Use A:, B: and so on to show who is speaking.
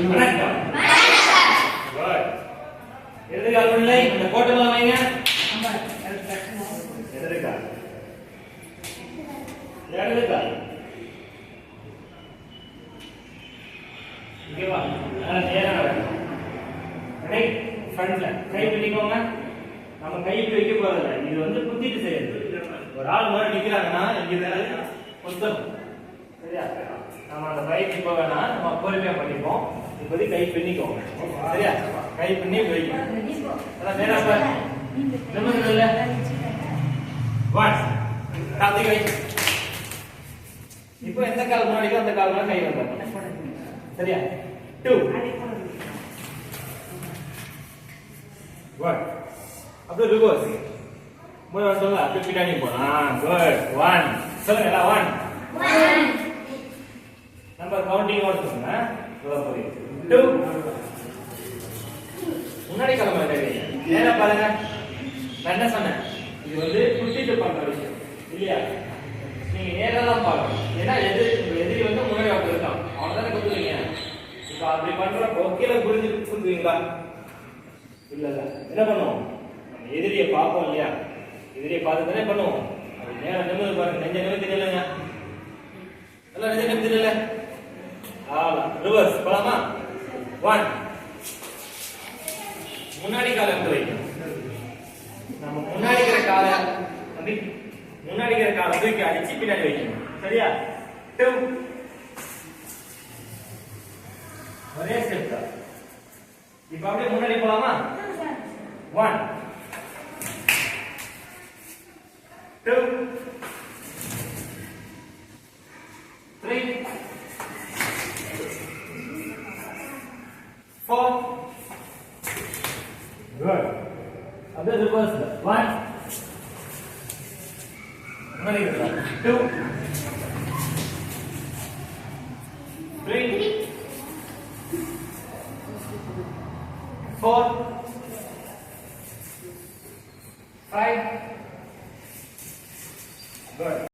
A: வணக்கம். குட். இடது கால் முன்னிலை. இந்த கோட்டை மேல வைங்க. இடது கால். இடது கால். ஓகேவா? நேரா நடக்கணும். ரைட் ஃப்ரண்ட்ல கை பிடிக்கோங்க. நம்ம கை இப்படி வைக்க போறதில்ல. இது வந்து குத்திட்டு செய்யுது. ஒரு ஆள் மாதிரி நிக்கிறாங்கன்னா இங்க குத்தணும். சரியா? நம்ம அந்த பைக் இப்ப வேணா நம்ம பொறுமையா பண்ணிப்போம். இப்போது கை பின்னிக்கோங்க. சரியா? கை பின்னி வைக்கணும். அதான் நேரா பாரு. நிமிர்ந்து இல்ல. 1 காத்தி கை. இப்போ எந்த கால் முன்னாடி அந்த கால் மேல கை வைக்கணும். சரியா? 2 1 அப்படியே ரிவர்ஸ். மூணு சொல்லுங்க. அப்படியே பின்னாடி போனா. குட். 1 சொல்லுங்க. 1 நம்பர் கவுண்டிங் ஓட சொல்லுங்க. 2 முன்னாடி கிளம்ப வேண்டிய நேரா பாருங்க. நான் என்ன சொன்னேன்? இது வந்து குட்டிட்டு பண்ற விஷயம் இல்லையா? நீங்க நேரா தான் பார்க்கணும். ஏன்னா எதிரி வந்து முன்னாடி அவங்க இருக்கான். அவன் தானே குத்துவீங்க. இப்போ அப்படி பண்றப்போ கீழே புரிஞ்சு குத்துவீங்களா? இல்ல இல்ல. என்ன பண்ணுவோம்? நம்ம எதிரியை பார்ப்போம் இல்லையா? எதிரியை பார்த்து தானே பண்ணுவோம். அது நேரம் நிமிர்ந்து பாருங்க. நெஞ்ச நிமிர்ந்து தெரியலங்க. எல்லாம் நெஞ்ச நிமிர்ந்து தெரியல. ரிவர்ஸ் போலாமா? 1 முன்னாடி காலை எடுத்து வைக்கணும். நம்ம முன்னாடி இருக்கிற காலை அப்படி முன்னாடி இருக்கிற காலை தூக்கி அடிச்சு பின்னாடி வைக்கணும். சரியா? 2 ஒரே ஸ்டெப் தான். இப்போ அப்படியே முன்னாடி போலாமா? 1 2 3 4 good. அப்படியே ரிவர்ஸ் 1 முன்னாடி 2 3 4 5 good.